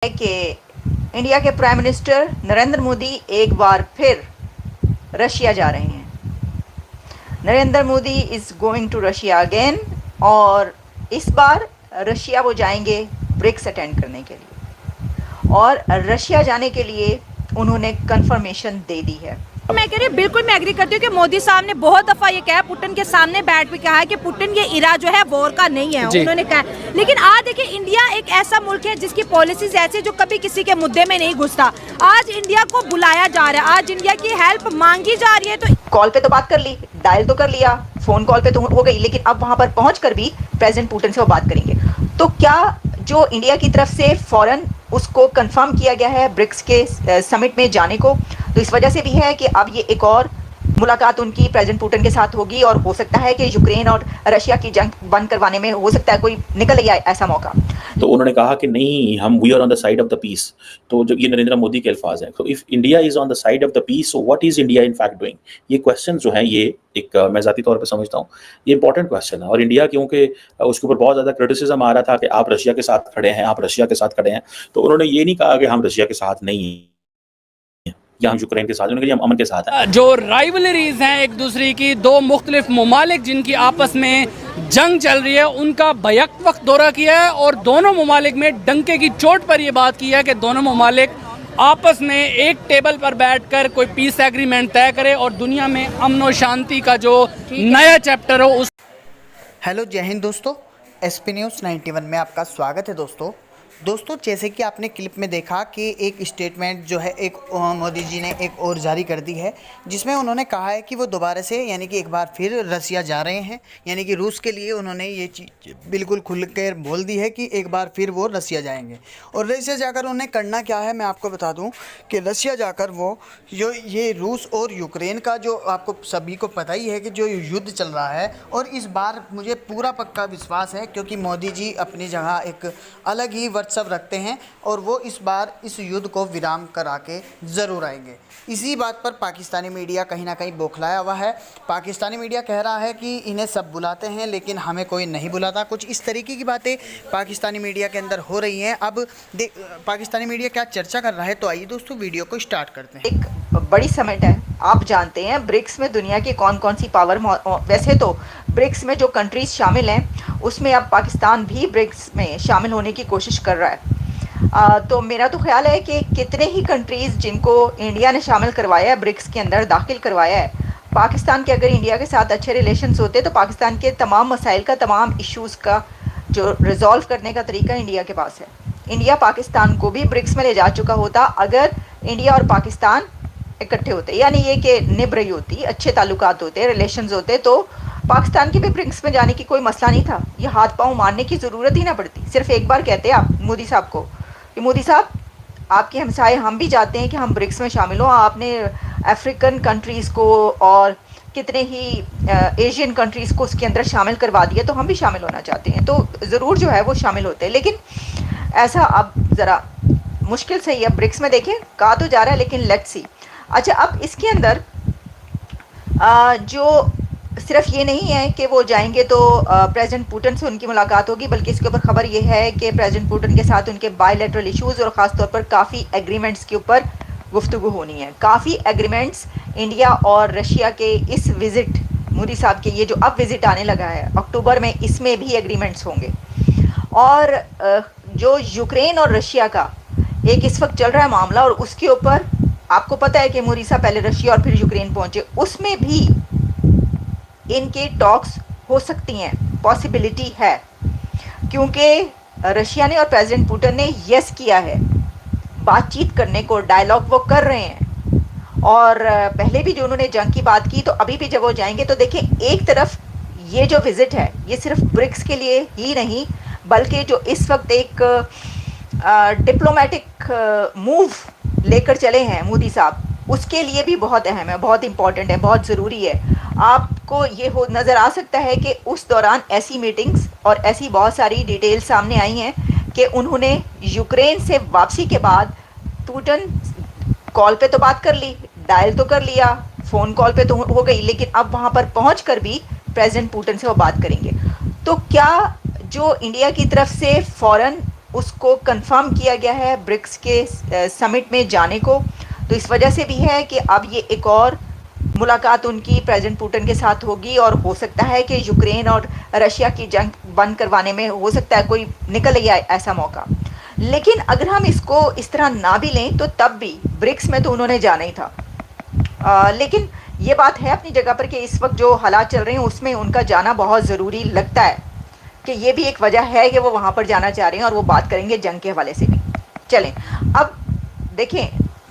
है कि इंडिया के प्राइम मिनिस्टर नरेंद्र मोदी एक बार फिर रशिया जा रहे हैं। Narendra Modi is going to Russia again और इस बार रशिया वो जाएंगे ब्रिक्स अटेंड करने के लिए और रशिया जाने के लिए उन्होंने कंफर्मेशन दे दी है। मैं कह रही बिल्कुल मैं एग्री करती हूँ कि मोदी साहब ने बहुत दफा ये कहा, पुतिन के सामने बैठ भी कहा है कि पुतिन ये इरा जो है वॉर का नहीं है, उन्होंने कहा। लेकिन आज देखिए इंडिया एक ऐसा मुल्क है जिसकी पॉलिसीज ऐसी जो कभी किसी के मुद्दे में नहीं घुसता। आज इंडिया को बुलाया जा रहा है, आज इंडिया की हेल्प मांगी जा रही है। तो कॉल पे तो बात कर ली, डायल तो कर लिया, फोन कॉल पे तो हो गई, लेकिन अब वहां पर पहुंच कर भी प्रेसिडेंट पुतिन से वो बात करेंगे। तो क्या जो इंडिया की तरफ से फौरन उसको कंफर्म किया गया है ब्रिक्स के समिट में जाने को, तो इस वजह से भी है कि अब ये एक और मुलाकात उनकी प्रेसिडेंट पुतिन के साथ होगी और हो सकता है कि यूक्रेन और रशिया की जंग बंद करवाने में हो सकता है कोई निकल गया ऐसा मौका। तो उन्होंने कहा कि नहीं, हम we are on the side of the peace. तो जब ये नरेंद्र मोदी के अल्फाज हैं, तो if India is on the side of the peace, so what is India in fact doing? ये क्वेश्चन जो है ये एक मैं जाती तौर पे समझता हूँ ये इंपॉर्टेंट क्वेश्चन है। और इंडिया क्योंकि उसके ऊपर बहुत ज़्यादा क्रिटिसिज्म आ रहा था कि आप रशिया के साथ खड़े हैं, आप रशिया के साथ खड़े हैं, तो उन्होंने ये नहीं कहा कि हम रशिया के साथ नहीं हैं या हम यूक्रेन के साथ, उन्होंने हम अमन के साथ हैं। जो राइवलरीज हैं एक दूसरे की, दो मुख्तलिफ ममालिक जिनकी आपस में जंग चल रही है, उनका बैक वक्त दौरा किया है और दोनों ममालिक में डंके की चोट पर यह बात की है कि दोनों ममालिक आपस में एक टेबल पर बैठकर कोई पीस एग्रीमेंट तय करे और दुनिया में अमन और शांति का जो नया चैप्टर हो उस। हेलो, जय हिंद दोस्तों। एसपी न्यूज़ 91 में आपका स्वागत है दोस्तों। जैसे कि आपने क्लिप में देखा कि एक स्टेटमेंट जो है एक मोदी जी ने एक और जारी कर दी है, जिसमें उन्होंने कहा है कि वो दोबारा से यानी कि एक बार फिर रसिया जा रहे हैं। यानी कि रूस के लिए उन्होंने ये चीज़ बिल्कुल खुल कर बोल दी है कि एक बार फिर वो रसिया जाएंगे। और रसिया जाकर उन्हें करना क्या है, मैं आपको बता दूं कि रसिया जाकर वो जो ये रूस और यूक्रेन का जो आपको सभी को पता ही है कि जो युद्ध चल रहा है, और इस बार मुझे पूरा पक्का विश्वास है क्योंकि मोदी जी अपनी जगह एक अलग ही सब रखते हैं और वो इस बार इस युद्ध को विराम करा के ज़रूर आएंगे। इसी बात पर पाकिस्तानी मीडिया कहीं ना कहीं बौखलाया हुआ है। पाकिस्तानी मीडिया कह रहा है कि इन्हें सब बुलाते हैं लेकिन हमें कोई नहीं बुलाता। कुछ इस तरीके की बातें पाकिस्तानी मीडिया के अंदर हो रही हैं। अब पाकिस्तानी मीडिया क्या चर्चा कर रहा है, तो आइए दोस्तों वीडियो को स्टार्ट करते हैं। एक बड़ी समिट है, आप जानते हैं ब्रिक्स में दुनिया की कौन कौन सी पावर, वैसे तो ब्रिक्स में जो कंट्रीज शामिल हैं उसमें अब पाकिस्तान भी ब्रिक्स में शामिल होने की कोशिश कर रहा है। तो मेरा तो ख्याल है कि कितने ही कंट्रीज़ जिनको इंडिया ने शामिल करवाया है, ब्रिक्स के अंदर दाखिल करवाया है, पाकिस्तान के अगर इंडिया के साथ अच्छे रिलेशंस होते तो पाकिस्तान के तमाम मसाइल का, तमाम इश्यूज़ का जो रिजॉल्व करने का तरीका इंडिया के पास है। इंडिया पाकिस्तान को भी ब्रिक्स में ले जा चुका होता अगर इंडिया और पाकिस्तान इकट्ठे होते, यानी ये कि निभ रही होती, अच्छे ताल्लुकात होते, रिलेशंस होते, तो पाकिस्तान के भी ब्रिक्स में जाने की कोई मसला नहीं था। ये हाथ पांव मारने की ज़रूरत ही ना पड़ती। सिर्फ एक बार कहते आप मोदी साहब को कि मोदी साहब आपके हमसाए हम भी चाहते हैं कि हम ब्रिक्स में शामिल हों। आपने अफ्रीकन कंट्रीज़ को और कितने ही एशियन कंट्रीज़ को उसके अंदर शामिल करवा दिया, तो हम भी शामिल होना चाहते हैं। तो ज़रूर जो है वो शामिल होते हैं, लेकिन ऐसा अब ज़रा मुश्किल से ही अब ब्रिक्स में देखें कहा तो जा रहा है, लेकिन लेट्स सी। अच्छा, अब इसके अंदर जो सिर्फ ये नहीं है कि वो जाएंगे तो प्रेसिडेंट पुतिन से उनकी मुलाकात होगी, बल्कि इसके ऊपर खबर ये है कि प्रेसिडेंट पुतिन के साथ उनके बायलैटरल इश्यूज़ और ख़ास तौर पर काफ़ी एग्रीमेंट्स के ऊपर गुफ्तगू होनी है। काफ़ी एग्रीमेंट्स इंडिया और रशिया के इस विज़िट, मोदी साहब के ये जो अब विज़िट आने लगा है अक्टूबर में, इसमें भी एग्रीमेंट्स होंगे। और जो यूक्रेन और रशिया का एक इस वक्त चल रहा है मामला, और उसके ऊपर आपको पता है कि मोदी साहब पहले रशिया और फिर यूक्रेन पहुँचे, उसमें भी इनके टॉक्स हो सकती हैं, पॉसिबिलिटी है, क्योंकि रशिया ने और प्रेसिडेंट पुतिन ने यस किया है बातचीत करने को, डायलॉग वो कर रहे हैं। और पहले भी जो उन्होंने जंग की बात की, तो अभी भी जब वो जाएंगे तो देखिए एक तरफ ये जो विज़िट है ये सिर्फ ब्रिक्स के लिए ही नहीं, बल्कि जो इस वक्त एक डिप्लोमेटिक मूव लेकर चले हैं मोदी साहब, उसके लिए भी बहुत अहम है, बहुत इम्पॉर्टेंट है, बहुत ज़रूरी है। आपको ये हो नज़र आ सकता है कि उस दौरान ऐसी मीटिंग्स और ऐसी बहुत सारी डिटेल्स सामने आई हैं कि उन्होंने यूक्रेन से वापसी के बाद पुतिन कॉल पे तो बात कर ली, डायल तो कर लिया, फ़ोन कॉल पे तो हो गई, लेकिन अब वहाँ पर पहुँच कर भी प्रेसिडेंट पुतिन से वो बात करेंगे। तो क्या जो इंडिया की तरफ से फ़ौरन उसको कंफर्म किया गया है ब्रिक्स के समिट में जाने को। तो इस वजह से भी है कि अब ये एक और मुलाकात उनकी प्रेसिडेंट पुतिन के साथ होगी और हो सकता है कि यूक्रेन और रशिया की जंग बंद करवाने में हो सकता है कोई निकल ही आए ऐसा मौका। लेकिन अगर हम इसको इस तरह ना भी लें तो तब भी ब्रिक्स में तो उन्होंने जाना ही था। लेकिन ये बात है अपनी जगह पर कि इस वक्त जो हालात चल रहे हैं उसमें उनका जाना बहुत ज़रूरी लगता है, कि ये भी एक वजह है कि वो वहाँ पर जाना चाह रहे हैं और वो बात करेंगे जंग के हवाले से भी। चलें अब देखें,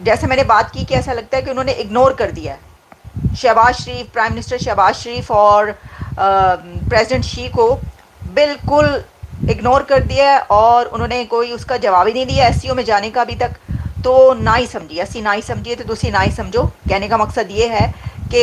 जैसे मैंने बात की कि ऐसा लगता है कि उन्होंने इग्नोर कर दिया है शहबाज शरीफ, प्राइम मिनिस्टर शहबाज शरीफ और प्रेसिडेंट शी को बिल्कुल इग्नोर कर दिया है और उन्होंने कोई उसका जवाब ही नहीं दिया एससीओ में जाने का अभी तक। तो ना ही समझिए, असी ना ही समझिए तो दूसरी ना ही समझो। कहने का मकसद ये है कि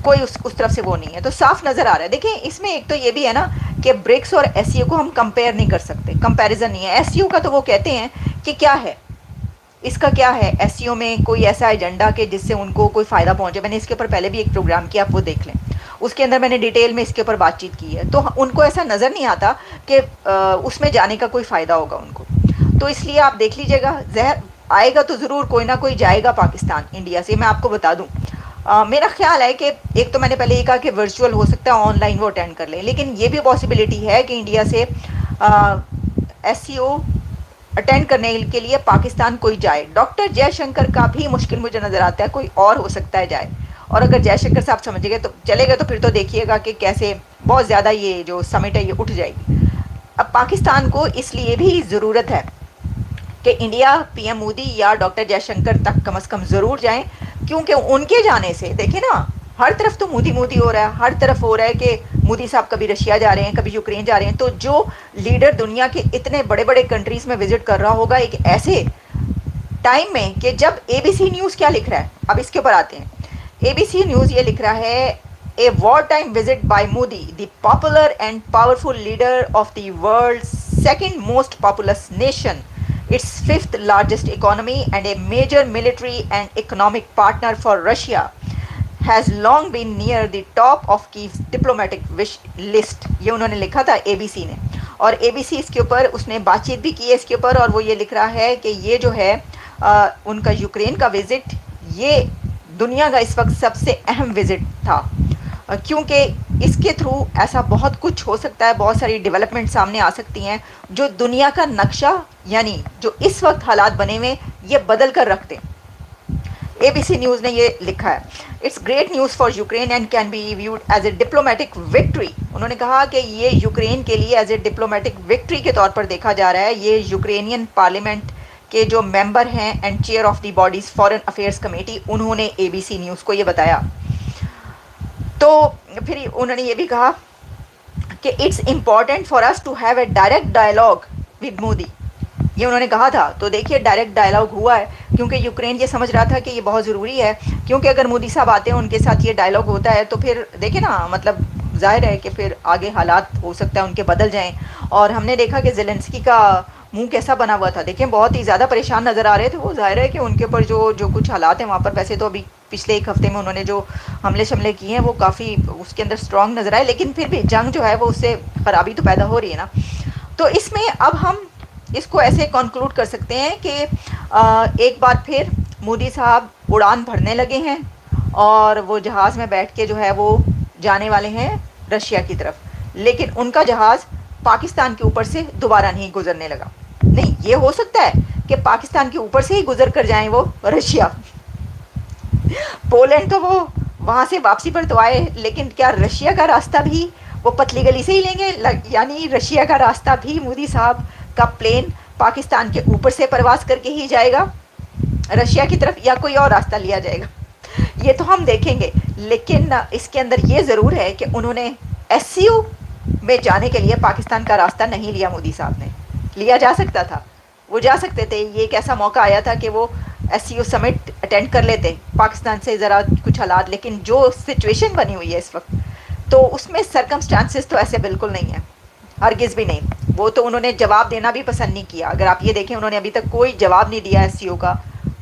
कोई उस तरफ से वो नहीं है। तो साफ नज़र आ रहा है। देखिए इसमें एक तो ये भी है ना कि ब्रिक्स और एससीओ को हम कंपेयर नहीं कर सकते, कंपैरिजन नहीं है। एससीओ का तो वो कहते हैं कि क्या है, इसका क्या है एससीओ में कोई ऐसा एजेंडा कि जिससे उनको कोई फ़ायदा पहुंचे। मैंने इसके ऊपर पहले भी एक प्रोग्राम किया, आप वो देख लें, उसके अंदर मैंने डिटेल में इसके ऊपर बातचीत की है। तो उनको ऐसा नज़र नहीं आता कि उसमें जाने का कोई फ़ायदा होगा उनको। तो इसलिए आप देख लीजिएगा, जहर आएगा तो ज़रूर कोई ना कोई जाएगा पाकिस्तान इंडिया से। मैं आपको बता दूं, मेरा ख्याल है कि एक तो मैंने पहले ये कहा कि वर्चुअल हो सकता है, ऑनलाइन वो अटेंड कर लें, लेकिन ये भी पॉसिबिलिटी है कि इंडिया से एससीओ अटेंड करने के लिए पाकिस्तान कोई जाए। डॉक्टर जयशंकर का भी मुश्किल मुझे नज़र आता है, कोई और हो सकता है जाए। और अगर जयशंकर साहब समझेंगे तो चलेगा, तो फिर तो देखिएगा कि कैसे बहुत ज़्यादा ये जो समिट है ये उठ जाएगी। अब पाकिस्तान को इसलिए भी ज़रूरत है कि इंडिया पीएम मोदी या डॉक्टर जयशंकर तक कम से कम ज़रूर जाएं, क्योंकि उनके जाने से देखिए ना, हर तरफ तो मोदी मोदी हो रहा है, हर तरफ हो रहा है कि मोदी साहब कभी रशिया जा रहे हैं, कभी यूक्रेन जा रहे हैं। तो जो लीडर दुनिया के इतने बड़े बड़े कंट्रीज़ में विजिट कर रहा होगा एक ऐसे टाइम में, कि जब एबीसी न्यूज़ क्या लिख रहा है, अब इसके ऊपर आते हैं। एबीसी न्यूज़ ये लिख रहा है, a war time visit bye Modi, the popular and powerful leader of the world second most populous nation, its fifth largest economy and a major military and economic partner for Russia, has long been near the top of Kyiv's diplomatic wish list। ये उन्होंने लिखा था ABC ने, और ABC इसके ऊपर उसने बातचीत भी की है इसके ऊपर, और वो ये लिख रहा है कि ये जो है उनका यूक्रेन का विजिट ये दुनिया का इस वक्त सबसे अहम विजिट था, क्योंकि इसके थ्रू ऐसा बहुत कुछ हो सकता है, बहुत सारी डेवलपमेंट सामने आ सकती हैं जो दुनिया का नक्शा, यानी जो इस वक्त हालात बने हुए ये बदल कर रखते हैं। एबीसी न्यूज़ ने ये लिखा है, it's great news for Ukraine and can be viewed as a diplomatic victory. उन्होंने कहा कि ये यूक्रेन के लिए एज ए डिप्लोमेटिक विक्ट्री के तौर पर देखा जा रहा है। ये यूक्रेनियन पार्लियामेंट के जो मेंबर हैं and chair of the bodies foreign affairs committee, उन्होंने एबीसी न्यूज़ को ये बताया। तो फिर उन्होंने ये भी कहा कि it's important for us to have a direct dialogue with Modi, ये उन्होंने कहा था। तो देखिए डायरेक्ट डायलॉग हुआ है, क्योंकि यूक्रेन ये समझ रहा था कि ये बहुत ज़रूरी है, क्योंकि अगर मोदी साहब आते हैं उनके साथ ये डायलॉग होता है तो फिर देखिए ना, मतलब जाहिर है कि फिर आगे हालात हो सकता है उनके बदल जाएं। और हमने देखा कि ज़ेलेंस्की का मुंह कैसा बना हुआ था, देखिए बहुत ही ज़्यादा परेशान नज़र आ रहे थे वो। जाहिर है कि उनके ऊपर जो कुछ हालात हैं वहाँ पर, वैसे तो अभी पिछले एक हफ्ते में उन्होंने जो हमले शमले किए हैं वो काफ़ी उसके अंदर स्ट्रॉन्ग नज़र आए, लेकिन फिर भी जंग जो है वो उससे ख़राबी तो पैदा हो रही है ना। तो इसमें अब हम इसको ऐसे कंक्लूड कर सकते हैं कि एक बार फिर मोदी साहब उड़ान भरने लगे हैं और वो जहाज़ में बैठ के जो है वो जाने वाले हैं रशिया की तरफ, लेकिन उनका जहाज़ पाकिस्तान के ऊपर से दोबारा नहीं गुजरने लगा। नहीं, ये हो सकता है कि पाकिस्तान के ऊपर से ही गुजर कर जाएं वो रशिया। पोलैंड तो वो वहाँ से वापसी पर तो आए, लेकिन क्या रशिया का रास्ता भी वो पतली गली से ही लेंगे? यानी रशिया का रास्ता भी मोदी साहब का प्लेन पाकिस्तान के ऊपर से परवास करके ही जाएगा रशिया की तरफ, या कोई और रास्ता लिया जाएगा, ये तो हम देखेंगे। लेकिन इसके अंदर ये ज़रूर है कि उन्होंने एससीओ में जाने के लिए पाकिस्तान का रास्ता नहीं लिया। मोदी साहब ने लिया जा सकता था, वो जा सकते थे, ये एक ऐसा मौका आया था कि वो एससीओ समिट अटेंड कर लेते पाकिस्तान से ज़रा कुछ हालात। लेकिन जो सिचुएशन बनी हुई है इस वक्त, तो उसमें सर्कमस्टांसेस तो ऐसे बिल्कुल नहीं है, हरगिज़ भी नहीं। वो तो उन्होंने जवाब देना भी पसंद नहीं किया। अगर आप ये देखें, उन्होंने अभी तक कोई जवाब नहीं दिया एससीओ का।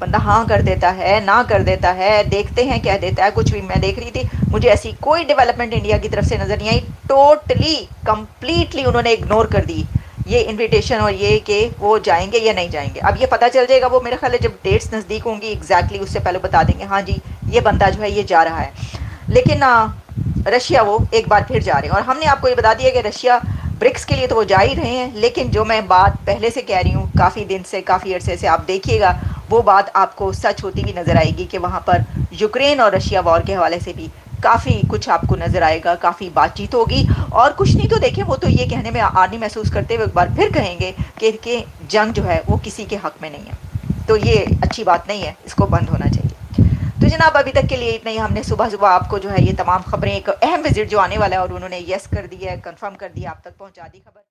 बंदा हाँ कर देता है, ना कर देता है, देखते हैं कह देता है, कुछ भी। मैं देख रही थी, मुझे ऐसी कोई डेवलपमेंट इंडिया की तरफ से नज़र नहीं आई। टोटली कम्प्लीटली उन्होंने इग्नोर कर दी ये इनविटेशन और ये कि वो जाएंगे या नहीं जाएंगे। अब ये पता चल जाएगा, वो मेरा ख्याल है जब डेट्स नज़दीक होंगी एग्जैक्टली उससे पहले बता देंगे हाँ जी ये बंदा जो है ये जा रहा है। लेकिन रशिया वो एक बार फिर जा रहे हैं, और हमने आपको ये बता दिया कि रशिया ब्रिक्स के लिए तो वो जा ही रहे हैं, लेकिन जो मैं बात पहले से कह रही हूँ काफ़ी दिन से, काफ़ी अरसे से, आप देखिएगा वो बात आपको सच होती हुई नज़र आएगी कि वहाँ पर यूक्रेन और रशिया वॉर के हवाले से भी काफ़ी कुछ आपको नज़र आएगा, काफ़ी बातचीत होगी। और कुछ नहीं तो देखें, वो तो ये कहने में आनी महसूस करते हुए एक बार फिर कहेंगे कि जंग जो है वो किसी के हक़ में नहीं है। तो ये अच्छी बात नहीं है, इसको बंद होना चाहिए। तो जनाब अभी तक के लिए इतना ही। हमने सुबह सुबह आपको जो है ये तमाम खबरें, एक अहम विजिट जो आने वाला है और उन्होंने यस कर दिया है, कंफर्म कर दिया, आप तक पहुंचा दी खबर।